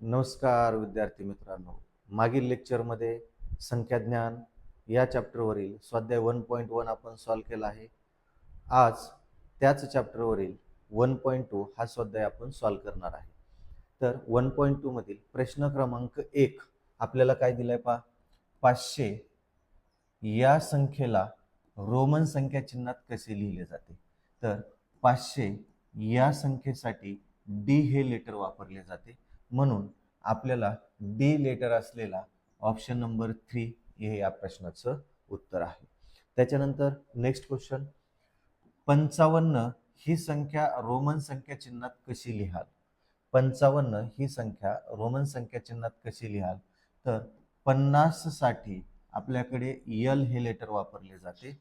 नमस्कार विद्यार्थी मित्रांनो. मागील लेक्चरमध्ये संख्याज्ञान या चॅप्टरवरील स्वाध्याय 1.1 आपण सॉल्व्ह केला आहे. आज त्याच चॅप्टरवरील 1.2 हा स्वाध्याय आपण सॉल्व्ह करणार आहे. तर 1.2 मधील प्रश्न क्रमांक 1 आपल्याला काय दिलाय पहा. 500 या संख्येला रोमन संख्या चिन्हात कसे लिहिले जाते. तर 500 या संख्येसाठी डी हे लेटर वापरले जाते, म्हणून आपल्याला डी लेटर असलेला ऑप्शन नंबर 3 हे या प्रश्नाचं उत्तर आहे. त्याच्यानंतर नेक्स्ट क्वेश्चन, 55 ही संख्या रोमन संख्या चिन्हात कशी लिहाल. 55 ही संख्या रोमन संख्या चिन्हात कशी लिहाल. तर 50 साठी आपल्याकडे यल हे लेटर वापरले जाते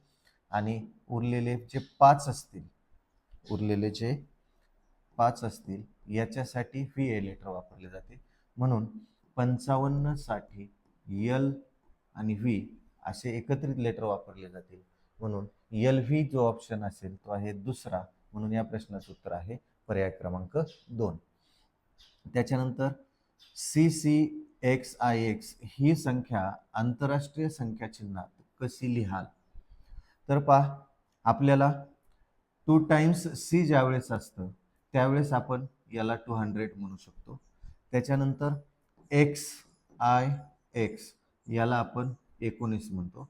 आणि उरलेले जे 5 असतील याच्यासाठी व्ही हे लेटर वापरले जाते, म्हणून 55 साठी यल आणि व्ही असे एकत्रित लेटर वापरले जातील, म्हणून यल व्ही जो ऑप्शन असेल तो आहे दुसरा, म्हणून या प्रश्नाचं उत्तर आहे पर्याय क्रमांक 2. त्याच्यानंतर CCXIX ही संख्या आंतरराष्ट्रीय संख्या चिन्हात कशी लिहाल. तर पहा, आपल्याला 2 टाइम्स सी ज्यावेळेस असतं त्यावेळेस आपण याला 200 म्हणू शकतो. त्याच्यानंतर XIX याला आपण 19 म्हणतो.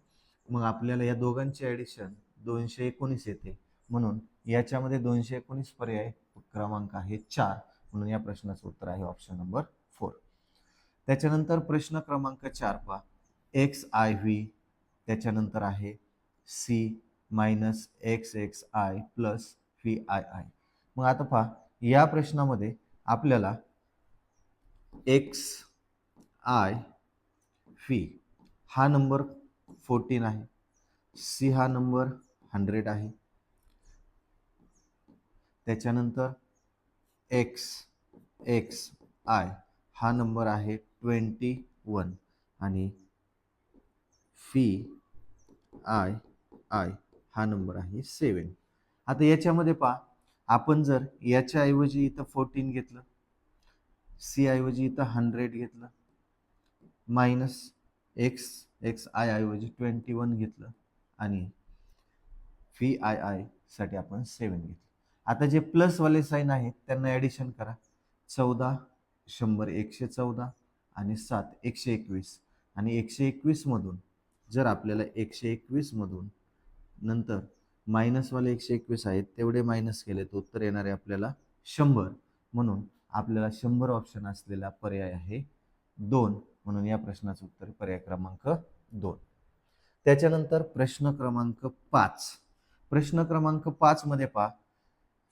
मग आपल्याला या दोघांची ॲडिशन 219 येते, म्हणून याच्यामध्ये 219 पर्याय क्रमांक आहे 4, म्हणून या प्रश्नाचं उत्तर आहे ऑप्शन नंबर 4. त्याच्यानंतर प्रश्न क्रमांक 4 पहा, XIV त्याच्यानंतर आहे C minus XXI plus VII. मग आता पहा, या प्रश्नामध्ये आपल्याला XIV हा नंबर 14 आहे, C हा नंबर 100 आहे, त्याच्यानंतर XXI हा नंबर आहे 21 आणि VII हा नंबर आहे 7. आता याच्यामध्ये पहा, आपण जर याच्या ऐवजी इथं 14 घेतलं, C ऐवजी इथं 100 घेतलं, मायनस XXI ऐवजी 21 घेतलं आणि VII साठी आपण 7 घेतलं. आता जे प्लस वाले साइन आहेत त्यांना ॲडिशन करा. 14 100 114 आणि 7 121, आणि 121 मधून जर आपल्याला 121 मधून नंतर मायनस वाले 121 आहेत तेवढे मायनस केले तर उत्तर येणार आहे आपल्याला 100, म्हणून आपल्याला 100 ऑप्शन असलेला पर्याय आहे 2, म्हणून या प्रश्नाचं उत्तर पर्याय क्रमांक 2. त्याच्यानंतर प्रश्न क्रमांक 5. प्रश्न क्रमांक 5 मध्ये पहा,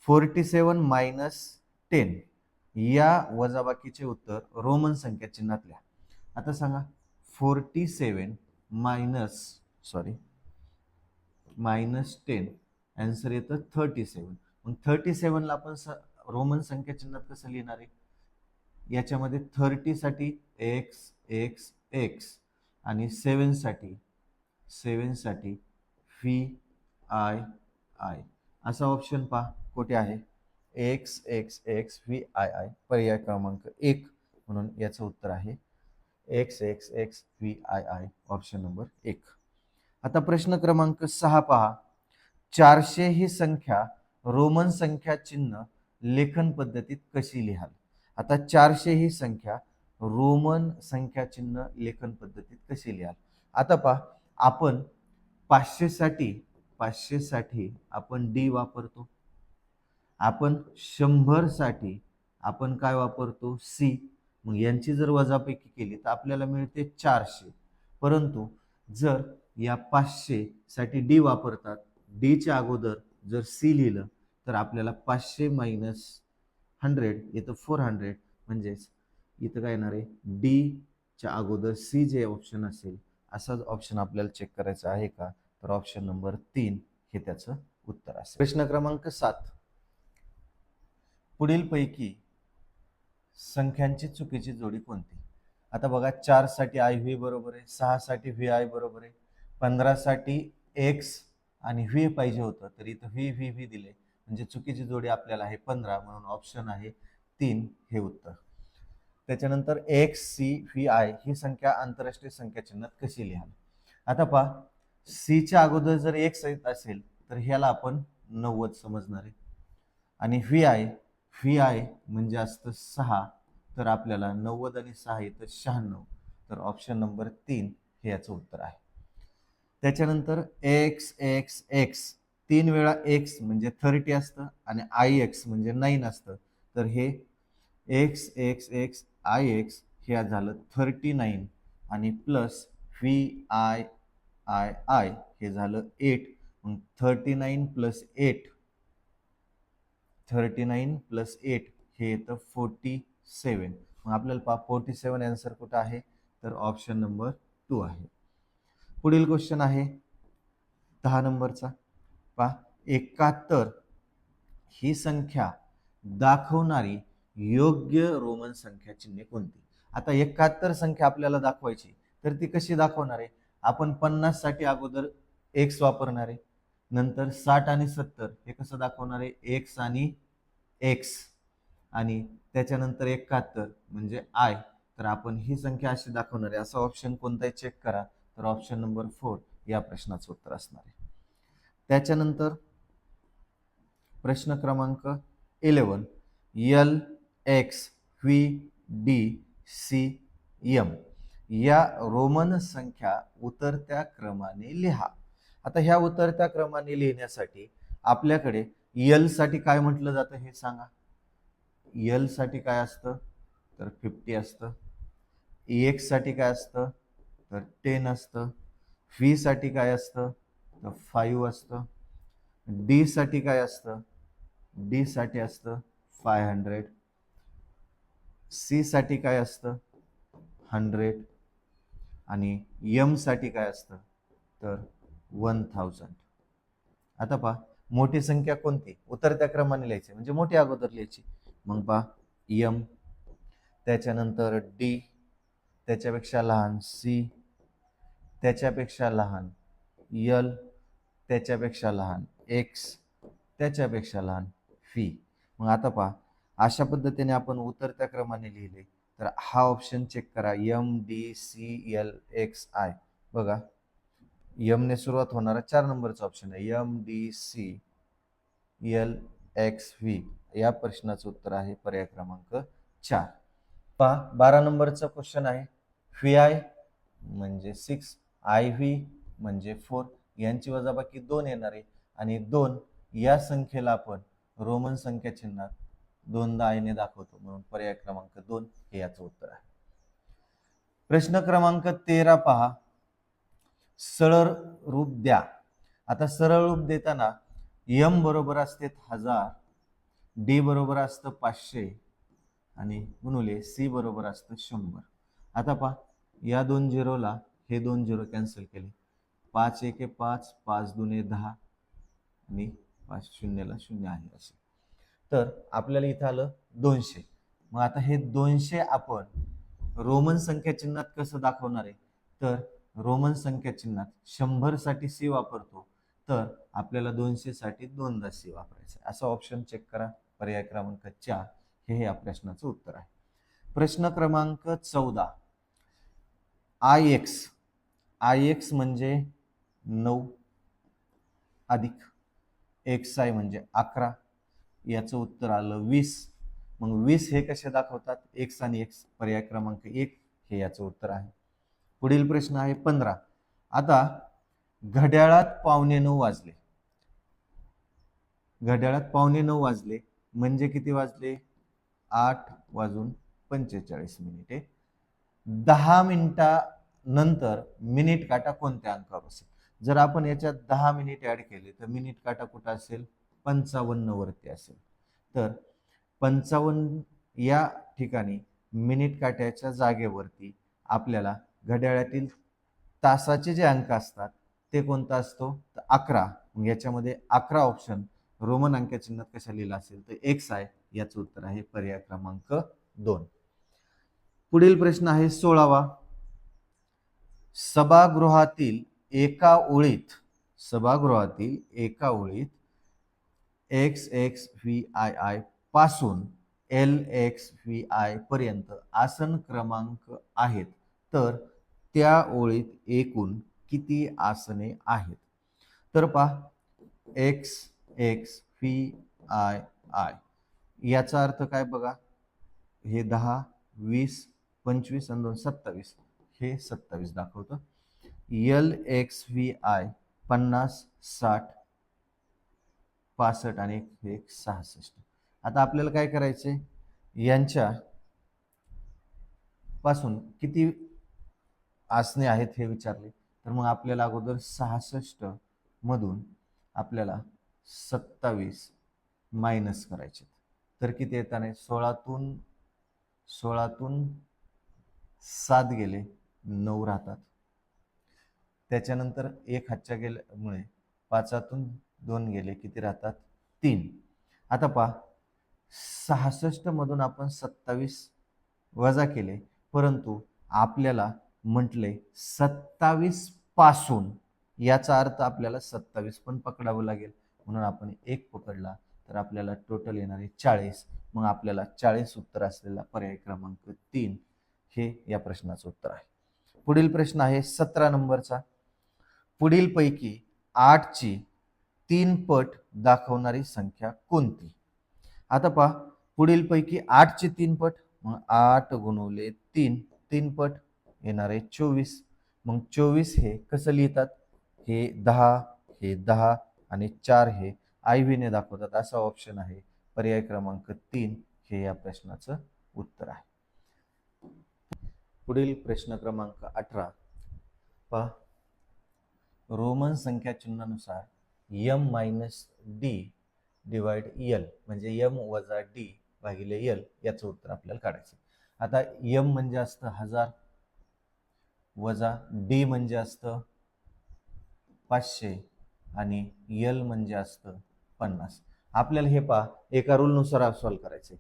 47 मायनस 10 या वजाबाकीचे उत्तर रोमन संख्या चिन्हात लिहा. आता सांगा, 47 मायनस 10 आन्सर येतं 37. मग 37 ला आपण रोमन संख्या चिन्हात कसं लिहिणार आहे. याच्यामध्ये 30 साठी एक्स एक्स एक्स आणि 7 साठी VII असा ऑप्शन पहा कुठे आहे. XXX पर्याय क्रमांक 1, म्हणून याचं उत्तर आहे XXX ऑप्शन नंबर 1. आता प्रश्न क्रमांक 6 पहा, 400 ही संख्या रोमन संख्या चिन्ह लेखन पद्धतीत कशी लिहाल. आता 400 ही संख्या रोमन संख्या चिन्ह लेखन पद्धतीत कशी लिहाल. आता पहा, आपण 500 साठी आपण डी वापरतो, आपण 100 साठी आपण काय वापरतो, सी. मग यांची जर वजापैकी केली तर आपल्याला मिळते 400, परंतु जर या 500 साठी डी वापरतात, डी च्या अगोदर जर सी लिहिलं तर आपल्याला 500 मायनस 100 येतं 400, म्हणजेच इथं काय येणार आहे, डी च्या अगोदर सी जे ऑप्शन असेल असाच ऑप्शन आपल्याला चेक करायचा आहे का, तर ऑप्शन नंबर 3 हे त्याचं उत्तर असेल. प्रश्न क्रमांक 7, पुढील पैकी संख्यांची चुकीची जोडी कोणती. आता बघा, 4 साठी IV बरोबर आहे, 6 साठी VI बरोबर आहे, 15 साठी X आणि V पाहिजे होतं, तर इथं V दिले, म्हणजे चुकीची जोडी आपल्याला आहे 15, म्हणून ऑप्शन आहे 3 हे उत्तर. त्याच्यानंतर एक्स सी व्ही आय ही संख्या आंतरराष्ट्रीय संख्या चिन्हात कशी लिहाल. आता पहा, सीच्या अगोदर जर एक्स येत असेल तर ह्याला आपण 90 समजणार आहे. आणि व्ही आय म्हणजे असतं 6, तर आपल्याला 90 आणि 6 येतं 96. तर ऑप्शन नंबर 3 हे याचं उत्तर आहे. त्याच्यानंतर एक्स एक्स एक्स 3 वेळा एक्स म्हणजे 30 असतं आणि आय एक्स म्हणजे 9 असतं. तर हे x x X I x हे झालं 39 आणि plus V I I I हे झालं 8. मग 39 प्लस 8 हे येतं 47. मग आपल्याला पहा 47 आन्सर कुठं आहे, तर ऑप्शन नंबर 2 आहे. पुढील क्वेश्चन आहे 10 नंबरचा. पहा, 71 ही संख्या दाखवणारी योग्य रोमन संख्या चिन्हे कोणती. आता 71 संख्या आपल्याला दाखवायची, तर ती कशी दाखवणार आहे. आपण 50 साठी अगोदर एक्स वापरणार आहे, नंतर 60 आणि 70 हे कसं दाखवणार आहे, एक्स आणि एक्स, आणि त्याच्यानंतर 71 म्हणजे आय. तर आपण ही संख्या अशी दाखवणार आहे. असा ऑप्शन कोणताही चेक करा, तर ऑप्शन नंबर 4 या प्रश्नाचं उत्तर असणार आहे. त्याच्यानंतर प्रश्न क्रमांक 11, L X V D C M या रोमन संख्या उतरत्या क्रमाने लिहा. आता ह्या उतरत्या क्रमाने लिहिण्यासाठी आपल्याकडे एल साठी काय म्हटलं जातं हे सांगा. एल साठी काय असतं, तर 50 असतं. एक्स साठी काय असतं, तर 10 असतं. व्ही साठी काय असतं, तर 5 असतं. डी साठी काय असतं, डी साठी असतं 500. सी साठी काय असतं 100 आणि एम साठी काय असतं, तर 1000. आता पहा, मोठी संख्या कोणती उतरत्या क्रमाने लिहायची म्हणजे मोठी अगोदर लिहायची. मग पहा, एम, त्याच्यानंतर डी, त्याच्यापेक्षा लहान सी, त्याच्यापेक्षा लहान एल, त्याच्यापेक्षा लहान एक्स, त्याच्यापेक्षा लहान व्ही. मग आता पहा, अशा पद्धतीने आपण उतरत्या क्रमाने लिहिले. तर हा ऑप्शन चेक करा, M D C L X I. बघा, एम ने सुरुवात होणारा 4 नंबरचा ऑप्शन आहे, M D C L X V. या प्रश्नाचं उत्तर आहे पर्याय क्रमांक 4. पहा, 12 नंबरचा क्वेश्चन आहे, व्ही आय म्हणजे 6, आय व्ही म्हणजे 4, यांची वजाबाकी 2 येणार आहे आणि 2 या संख्येला आपण रोमन संख्या चिन्हात 2दा आयने दाखवतो, म्हणून पर्याय क्रमांक 2 हे याचं उत्तर आहे. प्रश्न क्रमांक 13 पहा, सरळ रूप द्या. आता सरळ रूप देताना एम बरोबर असते 1000, डी बरोबर असतं 500 आणि गुणुले सी बरोबर असतं 100. आता पहा, या 2 झिरोला हे 2 झिरो कॅन्सल केले, 5 1 5, 5 2 10 आणि 5 शून्यला 0 आहे असे. तर आपल्याला इथं आलं 200. मग आता हे 200 आपण रोमन संख्या चिन्हात कसं दाखवणार आहे, तर रोमन संख्या चिन्हात 100 साठी सी वापरतो, तर आपल्याला 200 साठी 2दा सी वापरायचं. असा ऑप्शन चेक करा, पर्याय क्रमांक 4 हे या प्रश्नाचं उत्तर आहे. प्रश्न क्रमांक 14, आय एक्स म्हणजे 9 अधिक एक्स आय म्हणजे 11, याचं उत्तर आलं 20. मग 20 हे कसे दाखवतात, एक्स आणि एक्स, पर्याय क्रमांक 1 हे याचं उत्तर आहे. पुढील प्रश्न आहे 15. आता घड्याळात 9:15 वाजले. घड्याळात 9:15 वाजले म्हणजे किती वाजले, 8:45. 10 मिनिटानंतर मिनिट काटा कोणत्या अंकावर असेल. जर आपण याच्यात 10 मिनिट ऍड केले तर मिनिट काटा कुठं असेल, 55 वरती असेल. तर 55 या ठिकाणी मिनिट काट्याच्या जागेवरती आपल्याला घड्याळातील तासाचे जे अंक असतात ते कोणता असतो, तर 11. मग याच्यामध्ये 11 ऑप्शन रोमन अंक चिन्हात कशा लिहिला असेल, तर एक्स आहे, याचं उत्तर आहे पर्याय क्रमांक 2. पुढील प्रश्न आहे 16वा, सभागृहातील एका ओळीत x x V I I पासून LXVI पर्यंत आसन क्रमांक आहेत, तर त्या ओळीत एकूण किती आसने आहेत? तर पहा, XXVII याचा अर्थ काय बघा, हे 10, 20, 25 आणि 2 27, हे 27 दाखवतं. LXVI 50, 60, 65 आणि 66. आता आपल्याला काय करायचंय, यांच्या पासून किती आसने आहेत हे विचारले, तर मग आपल्याला अगोदर 66 मधून आपल्याला 27 मायनस करायचे, तर किती येताना 16तून 7 गेले 9 राहतात. त्याच्यानंतर एक हातच्या गेल्यामुळे 5तून 2 गेले किती राहतात 3. आता पहा, 66 मधून आपण 27 वजा केले, परंतु आपल्याला म्हटले 27 पासून, याचा अर्थ आपल्याला 27 पण पकडावं लागेल, म्हणून आपण एक पकडला तर आपल्याला टोटल येणारे 40. मग आपल्याला 40 उत्तर असलेला पर्याय क्रमांक 3 हे या प्रश्नाचं उत्तर आहे. पुढील प्रश्न आहे 17 नंबरचा. पुढील पैकी 8 ची 3 पट दाखवणारी संख्या कोणती? आता पहा, पुढील पैकी 8 ची 3 पट, मग 8 गुणिले 3, 3 पट येणारे 24. मग 24 हे कसं लिहितात, हे 10, हे 10 आणि 4 हे IV ने दाखवतात, असा ऑप्शन आहे. पर्याय क्रमांक 3 हे या प्रश्नाचं उत्तर आहे. पुढील प्रश्न क्रमांक 18 पहा, रोमन संख्या चिन्हानुसार M-D डिवाइड L म्हणजे M वजा D भागिले L याचं उत्तर आपल्याला काढायचं. आता M म्हणजे असतं 1000 वजा D म्हणजे असतं 500 आणि L म्हणजे असतं 50. आपल्याला हे पहा एका रूलनुसार सॉल्व्ह करायचे.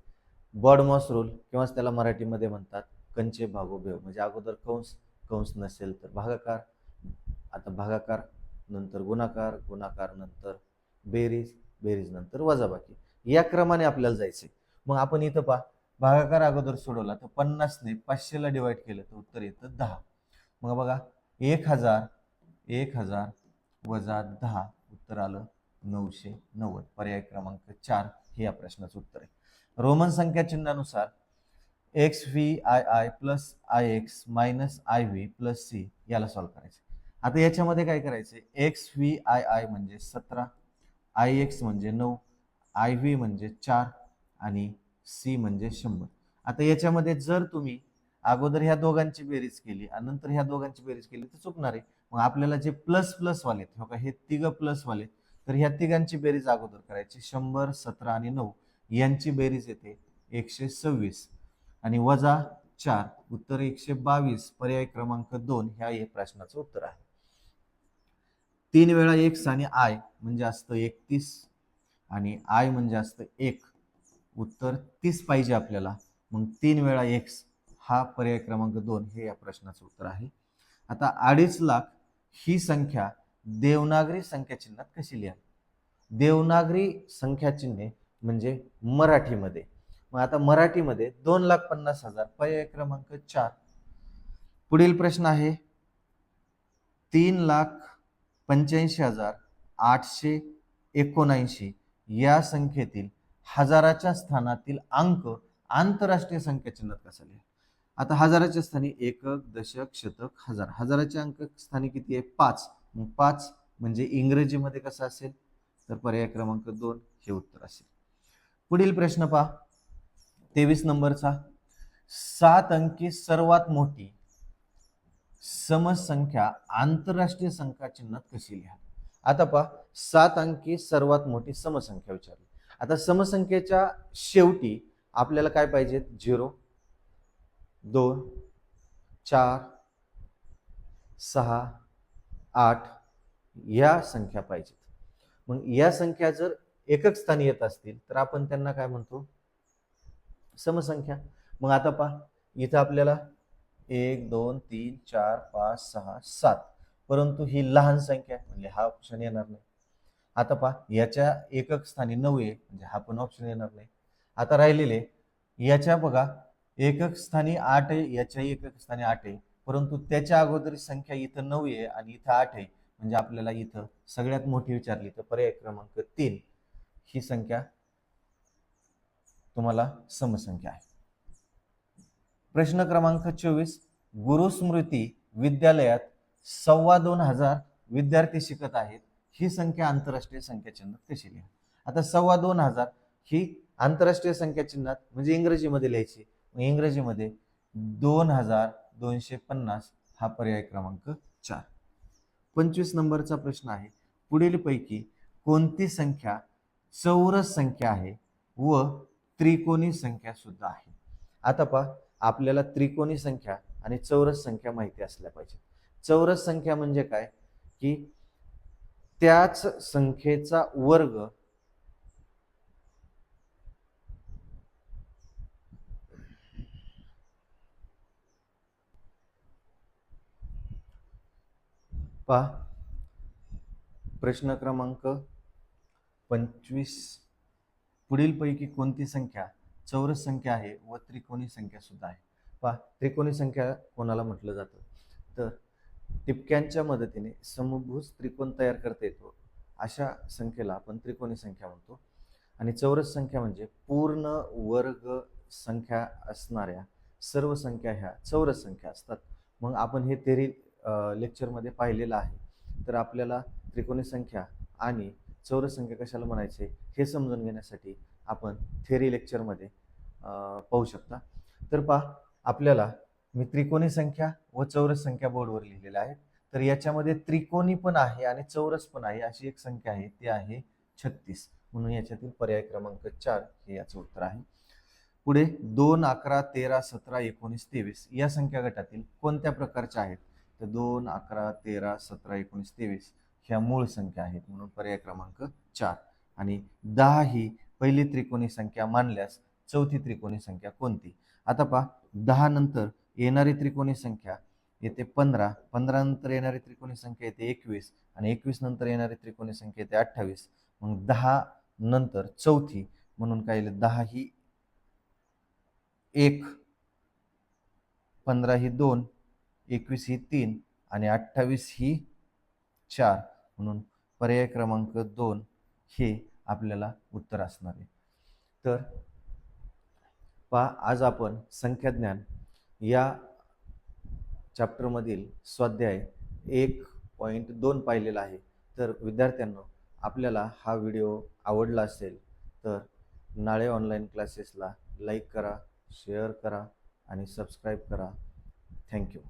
बॉडमॉस रूल किंवा त्याला मराठीमध्ये म्हणतात कंचे भागोभेव, म्हणजे अगोदर कंस, कंस नसेल तर भागाकार, आता भागाकार नंतर गुणाकार, गुणाकार नंतर बेरीज, बेरीज नंतर वजाबाकी, या क्रमाने आपल्याला जायचे. मग आपण इथं पहा, भागाकार अगोदर सोडवला तर 50 ने 500 ला डिवाइड केलं तर उत्तर येतं 10. मग बघा 1000 वजा 10 उत्तर आलं 990. पर्याय क्रमांक 4 हे या प्रश्नाचं उत्तर आहे. रोमन संख्या चिन्हानुसार XVII plus IX minus IV plus C याला सॉल्व्ह करायचं. आता याच्यामध्ये काय करायचे, XVII म्हणजे 17, IX म्हणजे 9, IV म्हणजे 4 आणि C म्हणजे 100. आता याच्यामध्ये जर तुम्ही अगोदर ह्या दोघांची बेरीज केली आणि नंतर ह्या दोघांची बेरीज केली तर चुकणार आहे. मग आपल्याला जे प्लस प्लस वाले हे तिघ प्लस वाले, तर ह्या तिघांची बेरीज अगोदर करायची. 100, 17 आणि 9 यांची बेरीज येते 126 आणि वजा 4 उत्तर 122. पर्याय क्रमांक 2 ह्या या प्रश्नाचं उत्तर आहे. 3 वेळा X आणि I म्हणजे असतं 31 आणि I म्हणजे असतं 1. उत्तर 30 पाहिजे आपल्याला, मग 3 वेळा X हा पर्याय क्रमांक 2 हे या प्रश्नाचं उत्तर आहे. आता 2.5 लाख ही संख्या देवनागरी संख्या चिन्हात कशी लिहा? देवनागरी संख्या चिन्हे म्हणजे मराठीमध्ये. मग आता मराठीमध्ये 2,50,000 पर्याय क्रमांक 4. पुढील प्रश्न आहे 3,85,879 या संख्येतील हजाराच्या स्थानातील अंक आंतरराष्ट्रीय संख्या चिन्हात कसा लिहा? आता हजाराच्या स्थानी एकक, दशक, शतक, हजार. हजाराच्या अंक स्थानी किती आहे? 5. मग 5 म्हणजे इंग्रजीमध्ये कसं असेल, तर पर्याय क्रमांक 2 हे उत्तर असेल. पुढील प्रश्न पहा 23 नंबरचा. 7 अंकी सर्वात मोठी समसंख्या आंतरराष्ट्रीय संख्या चिन्हात कशी लिहा? आता पहा 7 अंकी सर्वात मोठी समसंख्या विचारली. आता समसंख्येच्या शेवटी आपल्याला काय पाहिजे? 0, 2, 4, 6, 8 या संख्या पाहिजेत. मग या संख्या जर एकक स्थानी येत असतील तर आपण त्यांना काय म्हणतो? समसंख्या. मग आता पहा इथं आपल्याला 1, 2, 3, 4, 5, 6, 7, परंतु ही लहान संख्या म्हणजे हा ऑप्शन येणार नाही. आता पहा याच्या एकक स्थानी 9 आहे म्हणजे हा पण ऑप्शन येणार नाही. आता राहिलेले याच्या बघा एकक स्थानी 8 आहे, याच्याही एकक स्थानी 8 आहे, परंतु त्याच्या अगोदर संख्या इथं 9 आहे आणि इथं 8 आहे. म्हणजे आपल्याला इथं सगळ्यात मोठी विचारली तर पर्याय क्रमांक 3 ही संख्या तुम्हाला समसंख्या आहे. प्रश्न क्रमांक 24, गुरुस्मृती विद्यालयात 2,2500 विद्यार्थी शिकत आहेत. ही संख्या आंतरराष्ट्रीय संख्या चिन्हात कशी लिहा? आता 2,2500 ही आंतरराष्ट्रीय संख्या चिन्हात म्हणजे इंग्रजीमध्ये लिहायची. इंग्रजीमध्ये 2,250 हा पर्याय क्रमांक 4. 25 नंबरचा प्रश्न आहे, पुढील पैकी कोणती संख्या चौरस संख्या आहे व त्रिकोणी संख्या सुद्धा आहे? आता पहा, आपल्याला त्रिकोणी संख्या आणि चौरस संख्या माहिती असल्या पाहिजे. चौरस संख्या म्हणजे काय की त्याच संख्येचा वर्ग पहा प्रश्न क्रमांक 25, पुढील पैकी कोणती संख्या चौरस संख्या आहे व त्रिकोणी संख्या सुद्धा आहे? पहा, त्रिकोणी संख्या कोणाला म्हटलं जातं तर टिपक्यांच्या मदतीने समभुज त्रिकोण तयार करता येतो अशा संख्येला आपण त्रिकोणी संख्या म्हणतो. आणि चौरस संख्या म्हणजे पूर्ण वर्ग संख्या असणाऱ्या सर्व संख्या ह्या चौरस संख्या असतात. मग आपण हे थेरी लेक्चरमध्ये पाहिलेलं आहे. तर आपल्याला त्रिकोणी संख्या आणि चौरस संख्या कशाला म्हणायचे हे समजून घेण्यासाठी आपण थेरी लेक्चरमध्ये पाहू शकता. तर पहा, आपल्याला मी त्रिकोणी संख्या व चौरस संख्या बोर्डवर लिहिलेल्या आहेत. तर याच्यामध्ये त्रिकोणी पण आहे आणि चौरस पण आहे अशी एक संख्या आहे, ती आहे 36. म्हणून याच्यातील पर्याय क्रमांक 4 हे याचं उत्तर आहे. पुढे 2, 11, 13, 17, 19, 23 या संख्या गटातील कोणत्या प्रकारच्या आहेत? तर 2, 11, 13, 17, 19, 23 ह्या मूळ संख्या आहेत, म्हणून पर्याय क्रमांक 4. आणि 10 ही पहिली त्रिकोणी संख्या मानल्यास चौथी त्रिकोणी संख्या कोणती? आता पहा, 10 नंतर येणारी त्रिकोणी संख्या येते 15, 15 नंतर येणारी त्रिकोणी संख्या येते 21 आणि 21 नंतर येणारी त्रिकोणी संख्या येते 28. मग 10 नंतर चौथी म्हणून काय येईल? 10 ही 1, 15 ही 2, 21 ही 3 आणि 28 ही 4. म्हणून पर्याय क्रमांक 2 हे आपल्याला उत्तर असणार आहे. तर पहा, आज आपण संख्याज्ञान या चॅप्टरमधील स्वाध्याय 1.2 पाहिलेला आहे. तर विद्यार्थ्यांनो, आपल्याला हा व्हिडिओ आवडला असेल तर नाळे ऑनलाईन क्लासेसला लाईक करा, शेअर करा आणि सबस्क्राईब करा. थँक्यू.